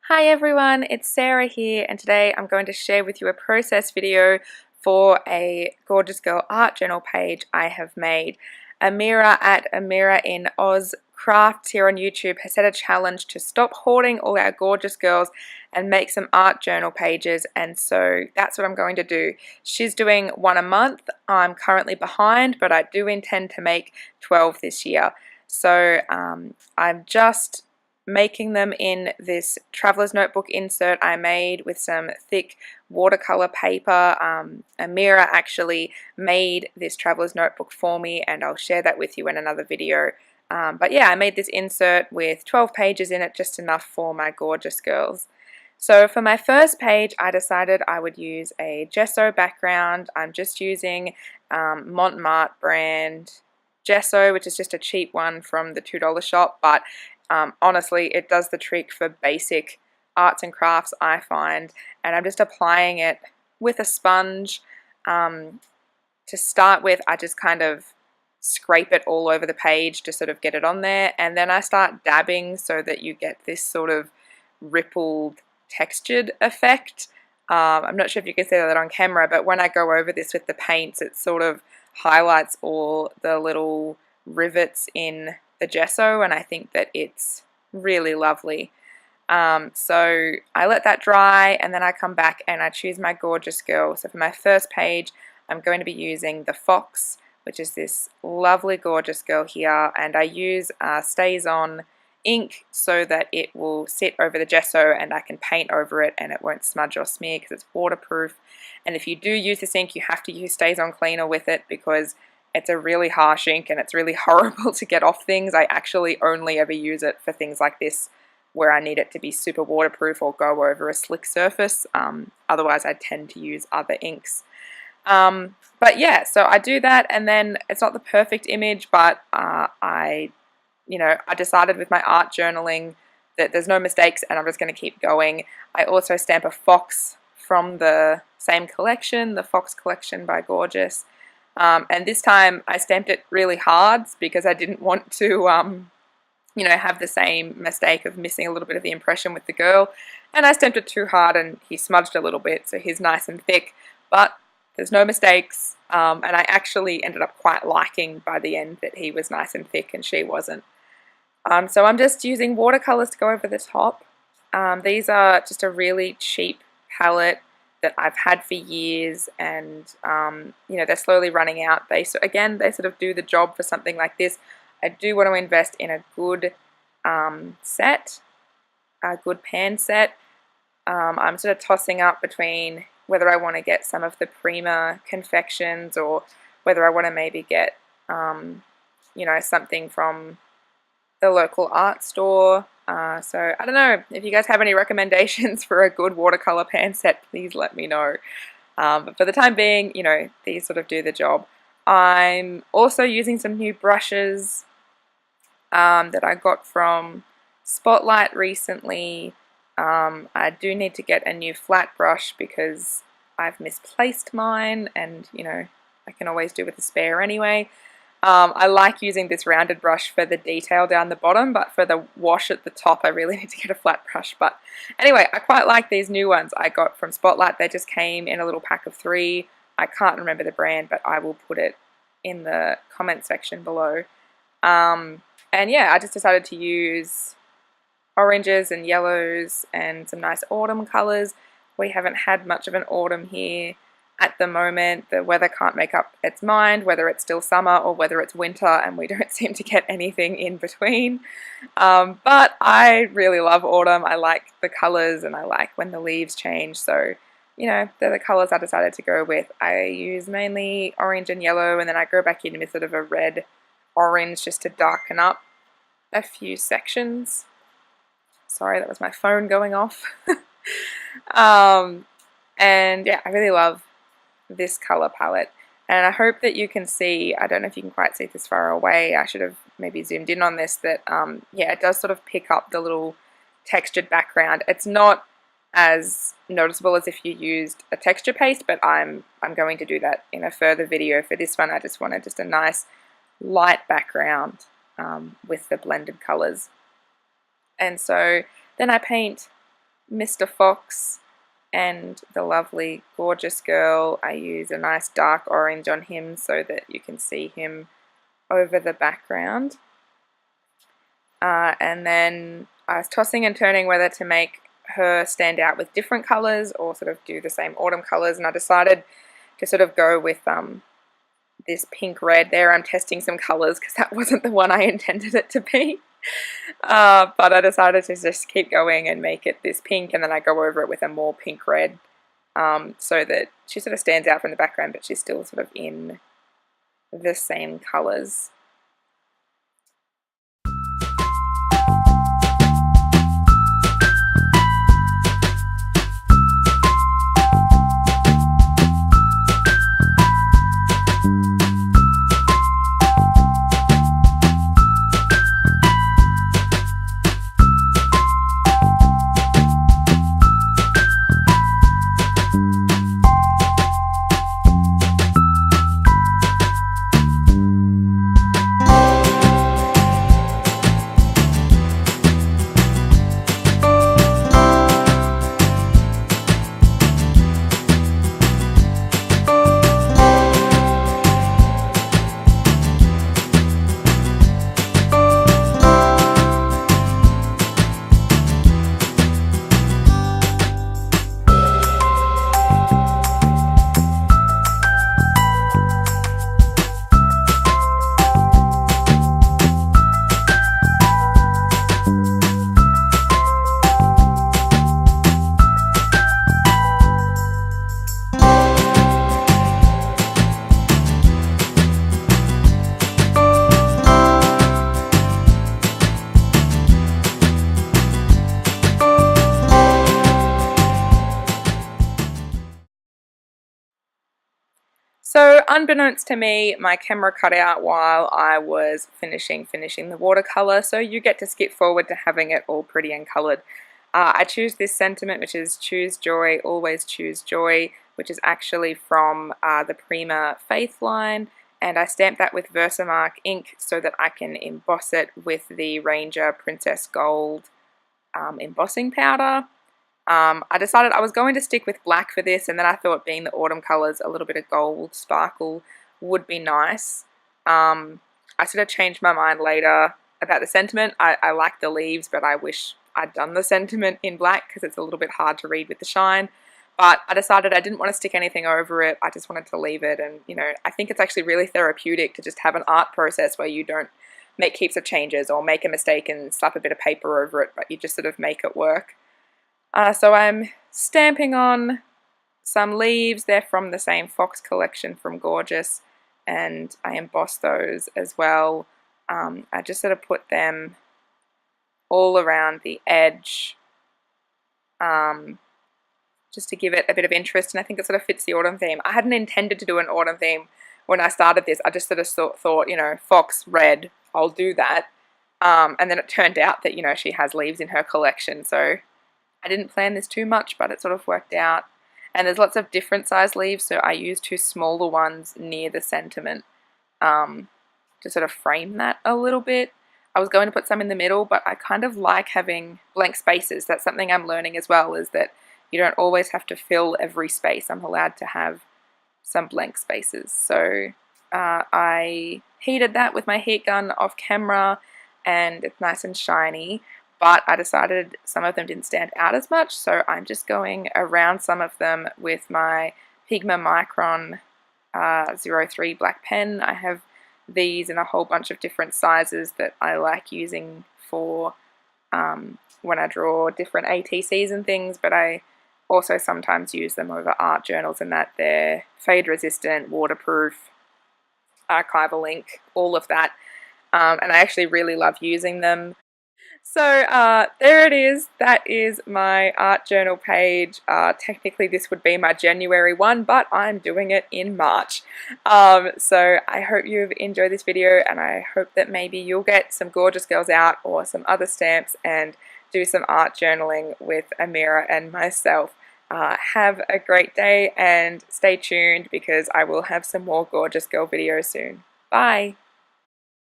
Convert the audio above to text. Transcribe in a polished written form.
Hi everyone, it's Sarah here, and today I'm going to share with you a process video for a Gorjuss Girl art journal page I have made. Amira at Amira in Oz Crafts here on YouTube has set a challenge to stop hoarding all our Gorjuss Girls and make some art journal pages, and so that's what I'm going to do. She's doing one a month. I'm currently behind, but I do intend to make 12 this year. So I'm just making them in this traveler's notebook insert I made with some thick watercolor paper. Amira actually made this traveler's notebook for me, and I'll share that with you in another video. But yeah, I made this insert with 12 pages in it, just enough for my Gorjuss Girls. So for my first page, I decided I would use a gesso background. I'm just using Montmartre brand gesso, which is just a cheap one from the $2 shop, but honestly, it does the trick for basic arts and crafts, I find, and I'm just applying it with a sponge. To start with, I just kind of scrape it all over the page to sort of get it on there, and then I start dabbing so that you get this sort of rippled, textured effect. I'm not sure if you can see that on camera, but when I go over this with the paints, it sort of highlights all the little rivets in the gesso, and I think that it's really lovely. So I let that dry, and then I come back and I choose my Gorjuss Girl. So for my first page, I'm going to be using the Fox, which is this lovely Gorjuss Girl here, and I use Stays On ink so that it will sit over the gesso and I can paint over it and it won't smudge or smear because it's waterproof. And if you do use this ink, you have to use Stays On cleaner with it because it's a really harsh ink and it's really horrible to get off things. I actually only ever use it for things like this where I need it to be super waterproof or go over a slick surface. Otherwise I tend to use other inks. But yeah, so I do that, and then it's not the perfect image, but I decided with my art journaling that there's no mistakes and I'm just going to keep going. I also stamp a fox from the same collection, the Fox collection by Gorjuss. And this time I stamped it really hard because I didn't want to, have the same mistake of missing a little bit of the impression with the girl. And I stamped it too hard and he smudged a little bit, so he's nice and thick, but there's no mistakes. And I actually ended up quite liking by the end that he was nice and thick and she wasn't. So I'm just using watercolors to go over the top. These are just a really cheap palette that I've had for years, and they're slowly running out. They sort of do the job for something like this. I do want to invest in a good set, a good pan set. I'm sort of tossing up between whether I want to get some of the Prima confections or whether I want to maybe get something from the local art store. So I don't know, if you guys have any recommendations for a good watercolor pan set, please let me know. But for the time being, these sort of do the job. I'm also using some new brushes that I got from Spotlight recently. I do need to get a new flat brush because I've misplaced mine, and I can always do with a spare anyway. I like using this rounded brush for the detail down the bottom, but for the wash at the top I really need to get a flat brush. But anyway, I quite like these new ones I got from Spotlight. They just came in a little pack of 3. I can't remember the brand, but I will put it in the comment section below. And yeah, I just decided to use oranges and yellows and some nice autumn colors. We haven't had much of an autumn here at the moment. The weather can't make up its mind whether it's still summer or whether it's winter, and we don't seem to get anything in between. But I really love autumn. I like the colors and I like when the leaves change, so they're the colors I decided to go with. I use mainly orange and yellow, and then I go back in with sort of a red orange just to darken up a few sections. Sorry, that was my phone going off. And yeah, I really love this color palette, and I hope that you can see, I don't know if you can quite see this far away, I should have maybe zoomed in on this, that yeah, it does sort of pick up the little textured background. It's not as noticeable as if you used a texture paste, but I'm going to do that in a further video. For this one I just wanted just a nice light background with the blended colors. And so then I paint Mr. Fox and the lovely Gorjuss Girl. I use a nice dark orange on him so that you can see him over the background. And then I was tossing and turning whether to make her stand out with different colours or sort of do the same autumn colours, and I decided to sort of go with this pink red there. I'm testing some colours because that wasn't the one I intended it to be. But I decided to just keep going and make it this pink, and then I go over it with a more pink red, so that she sort of stands out from the background, but she's still sort of in the same colours. So unbeknownst to me, my camera cut out while I was finishing the watercolour, so you get to skip forward to having it all pretty and coloured. I choose this sentiment, which is choose joy, always choose joy, which is actually from the Prima Faith line, and I stamped that with Versamark ink so that I can emboss it with the Ranger Princess Gold embossing powder. I decided I was going to stick with black for this, and then I thought being the autumn colours, a little bit of gold sparkle would be nice. I sort of changed my mind later about the sentiment. I like the leaves, but I wish I'd done the sentiment in black because it's a little bit hard to read with the shine. But I decided I didn't want to stick anything over it. I just wanted to leave it, and you know, I think it's actually really therapeutic to just have an art process where you don't make heaps of changes or make a mistake and slap a bit of paper over it, but you just sort of make it work. So I'm stamping on some leaves. They're from the same Fox collection from Gorjuss, and I emboss those as well. I just sort of put them all around the edge, just to give it a bit of interest, and I think it sort of fits the autumn theme. I hadn't intended to do an autumn theme when I started this. I just sort of thought, you know, fox, red, I'll do that. And then it turned out that, you know, she has leaves in her collection, so I didn't plan this too much, but it sort of worked out. And there's lots of different size leaves, so I used 2 smaller ones near the sentiment to sort of frame that a little bit. I was going to put some in the middle, but I kind of like having blank spaces. That's something I'm learning as well, is that you don't always have to fill every space. I'm allowed to have some blank spaces. So I heated that with my heat gun off camera, and it's nice and shiny. But I decided some of them didn't stand out as much, so I'm just going around some of them with my Pigma Micron 03 black pen. I have these in a whole bunch of different sizes that I like using for when I draw different ATCs and things, but I also sometimes use them over art journals, and that they're fade resistant, waterproof, archival ink, all of that, and I actually really love using them. So there it is. That is my art journal page. Technically this would be my January one, but I'm doing it in March. So I hope you've enjoyed this video, and I hope that maybe you'll get some Gorjuss Girls out or some other stamps and do some art journaling with Amira and myself. Have a great day and stay tuned, because I will have some more Gorjuss Girl videos soon. Bye!